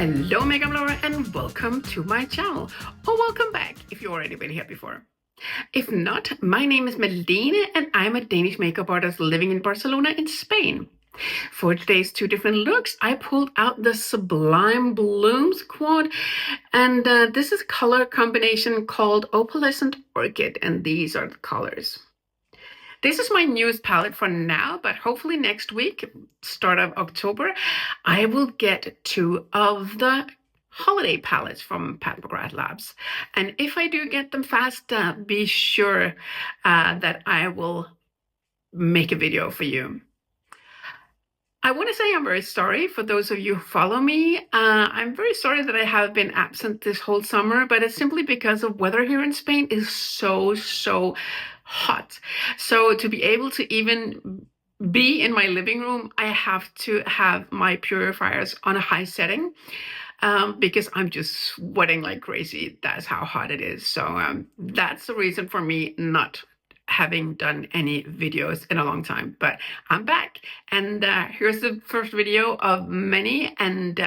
Hello makeup lover and welcome to my channel, or welcome back if you've already been here before. If not, my name is Malene and I'm a Danish makeup artist living in Barcelona in Spain. For today's two different looks, I pulled out the Sublime Blooms Quad, and this is a color combination called Opalescent Orchid, and these are the colors. This is my newest palette for now, but hopefully next week, start of October, I will get two of the holiday palettes from Pat McGrath Labs. And if I do get them fast, be sure that I will make a video for you. I want to say I'm very sorry for those of you who follow me. I'm very sorry that I have been absent this whole summer, but it's simply because the weather here in Spain is so hot. So to be able to even be in my living room, I have to have my purifiers on a high setting because I'm just sweating like crazy. That's how hot it is. So that's the reason for me not having done any videos in a long time, but I'm back, and here's the first video of many. And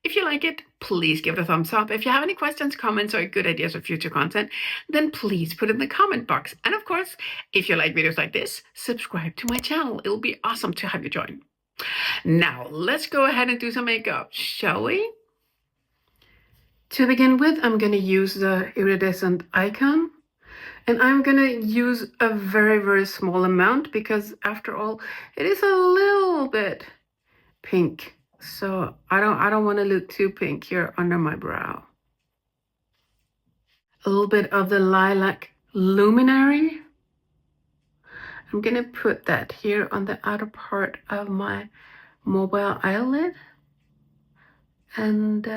if you like it, please give it a thumbs up. If you have any questions, comments, or good ideas for future content, then please put it in the comment box. And of course, if you like videos like this, subscribe to my channel. It'll be awesome to have you join. Now let's go ahead and do some makeup, shall we? To begin with, I'm going to use the iridescent icon. And I'm gonna use a very small amount because after all, it is a little bit pink. So I don't want to look too pink here under my brow. A little bit of the lilac luminary. I'm gonna put that here on the outer part of my mobile eyelid. And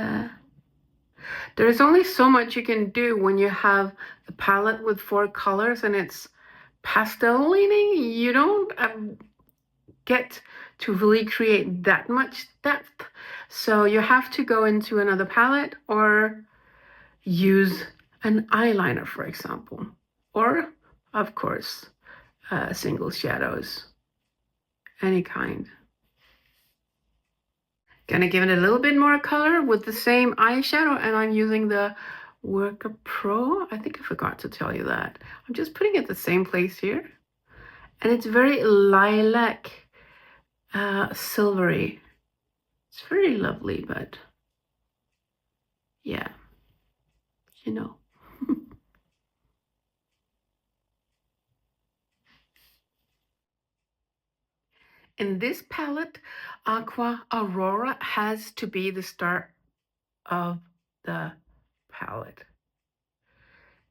there's only so much you can do when you have a palette with 4 colors and it's pastel leaning. You don't get to really create that much depth. So you have to go into another palette or use an eyeliner, for example, or of course, single shadows, any kind. Gonna give it a little bit more color with the same eyeshadow, and I'm using the Worker Pro. I think I forgot to tell you that. I'm just putting it the same place here. And it's very lilac, silvery. It's very lovely, but yeah, you know. In this palette, Aqua Aurora has to be the star of the palette.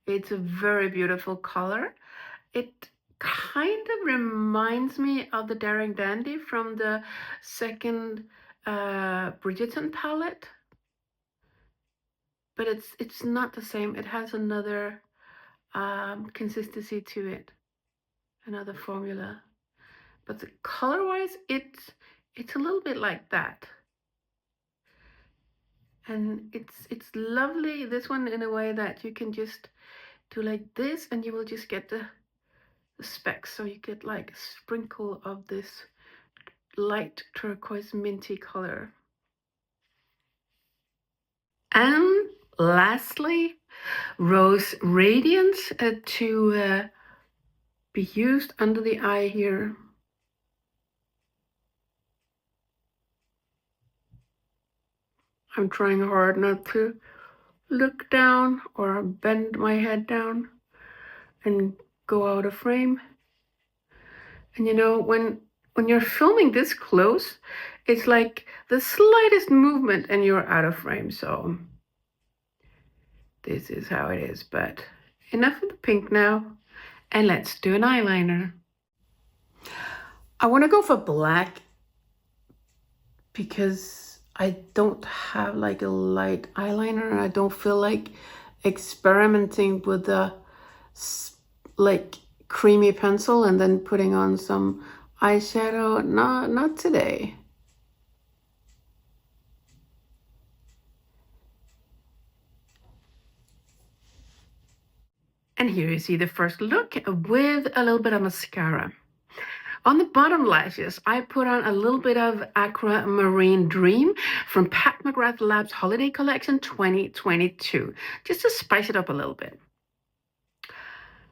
It's a very beautiful color. It kind of reminds me of the Daring Dandy from the second Bridgerton palette, but it's not the same. It has another consistency to it, another formula. But the color-wise, it's a little bit like that. And it's lovely, this one, in a way that you can just do like this and you will just get the specks. So you get like a sprinkle of this light turquoise minty color. And lastly, Rose Radiance to be used under the eye here. I'm trying hard not to look down or bend my head down and go out of frame. And you know, when you're filming this close, it's like the slightest movement and you're out of frame. So this is how it is, but enough of the pink now, and let's do an eyeliner. I want to go for black because I don't have like a light eyeliner, and I don't feel like experimenting with the like creamy pencil and then putting on some eyeshadow. Not today. And here you see the first look with a little bit of mascara. On the bottom lashes, I put on a little bit of Aquamarine Dream from Pat McGrath Labs Holiday Collection 2022, just to spice it up a little bit.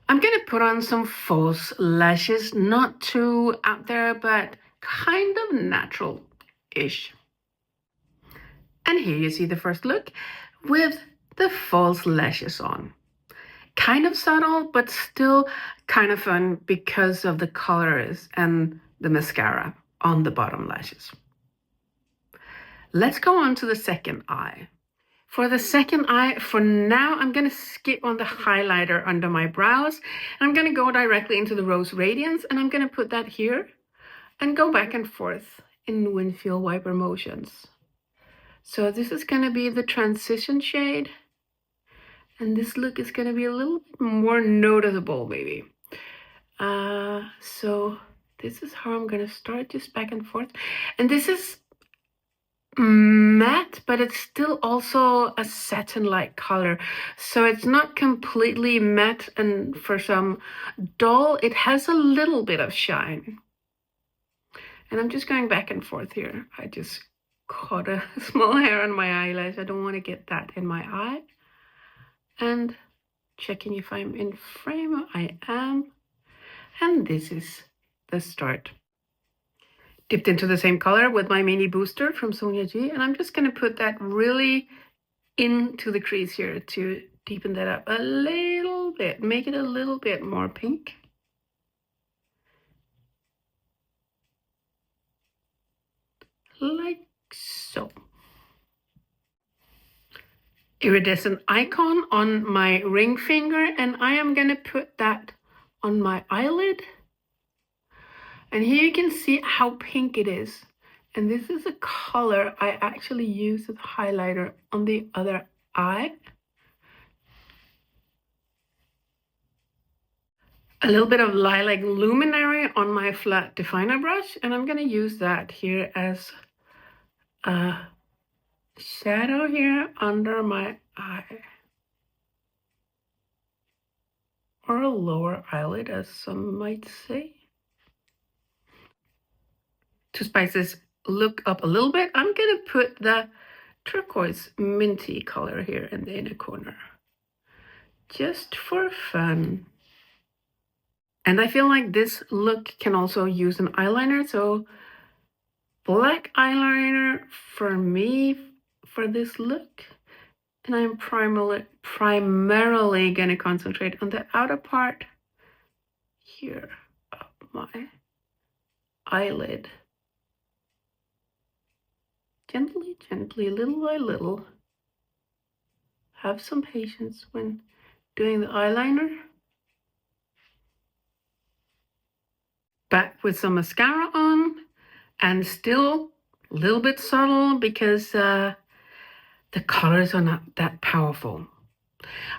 I'm going to put on some false lashes, not too out there, but kind of natural-ish. And here you see the first look with the false lashes on. Kind of subtle, but still kind of fun because of the colors and the mascara on the bottom lashes. Let's go on to the second eye. For the second eye, for now, I'm going to skip on the highlighter under my brows. I'm going to go directly into the Rose Radiance, and I'm going to put that here and go back and forth in windshield wiper motions. So this is going to be the transition shade. And this look is going to be a little bit more noticeable, maybe. So this is how I'm going to start, just back and forth. And this is matte, but it's still also a satin-like color. So it's not completely matte, and for some dull, it has a little bit of shine. And I'm just going back and forth here. I just caught a small hair on my eyelash. I don't want to get that in my eye. And checking if I'm in frame. I am. And this is the start. Dipped into the same color with my mini booster from Sonia G, and I'm just going to put that really into the crease here to deepen that up a little bit, make it a little bit more pink. Like so. Iridescent icon on my ring finger, and I am going to put that on my eyelid. And here you can see how pink it is. And this is a color I actually use as a highlighter on the other eye. A little bit of lilac luminary on my flat definer brush, and I'm going to use that here as a shadow here under my eye. Or a lower eyelid, as some might say. To spice this look up a little bit, I'm going to put the turquoise minty color here in the inner corner. Just for fun. And I feel like this look can also use an eyeliner, so black eyeliner for me for this look. And I'm primarily going to concentrate on the outer part here of my eyelid. Gently, gently, little by little. Have some patience when doing the eyeliner. Back with some mascara on, and still a little bit subtle because the colors are not that powerful.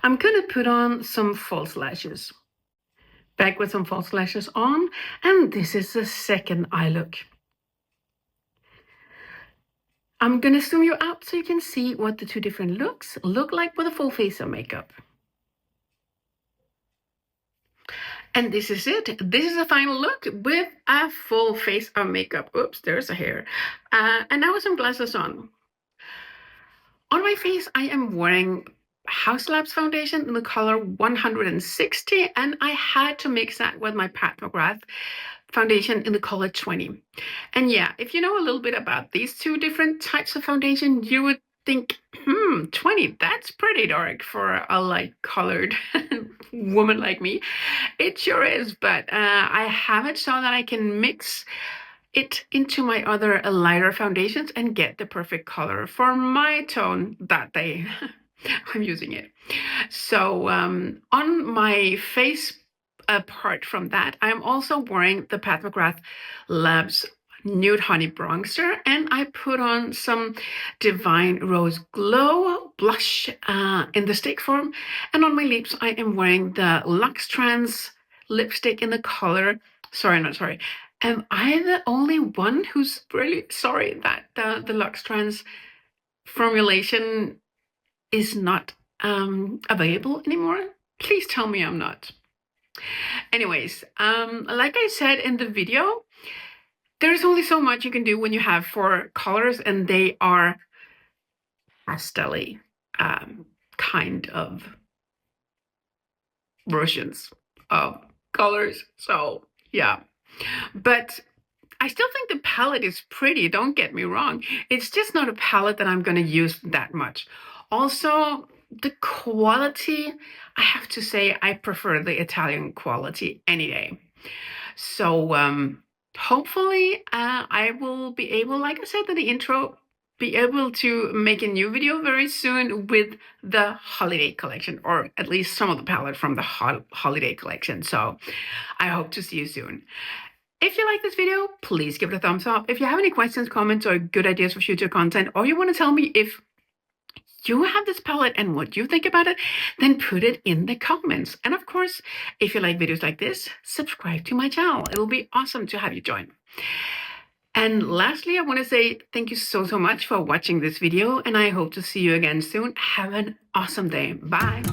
I'm going to put on some false lashes. Back with some false lashes on, and this is the second eye look. I'm going to zoom you out so you can see what the two different looks look like with a full face of makeup. And this is it. This is the final look with a full face of makeup. Oops, there's a hair. And now with some glasses on. On my face, I am wearing House Labs foundation in the color 160, and I had to mix that with my Pat McGrath foundation in the color 20. And yeah, if you know a little bit about these two different types of foundation, you would think, 20, that's pretty dark for a light colored woman like me. It sure is, but I have it so that I can mix it into my other lighter foundations and get the perfect color for my tone that day. I'm using it. So on my face, apart from that, I'm also wearing the Pat McGrath Labs Nude Honey Bronzer, and I put on some Divine Rose Glow blush in the stick form, and on my lips I am wearing the Luxe Trans lipstick in the color, am I the only one who's really sorry that the Luxe Trans formulation is not available anymore? Please tell me I'm not. Anyways, like I said in the video, There's only so much you can do when you have 4 colors and they are pastel-y kind of versions of colors. So yeah, but I still think the palette is pretty, don't get me wrong. It's just not a palette that I'm going to use that much. Also, the quality, I have to say, I prefer the Italian quality any day. So hopefully I will be able, like I said in the intro, be able to make a new video very soon with the holiday collection, or at least some of the palette from the holiday collection. So I hope to see you soon. If you like this video, please give it a thumbs up. If you have any questions, comments, or good ideas for future content, or you want to tell me if you have this palette and what you think about it, then put it in the comments. And of course, if you like videos like this, subscribe to my channel. It'll be awesome to have you join. And lastly, I want to say thank you so much for watching this video, and I hope to see you again soon. Have an awesome day. Bye.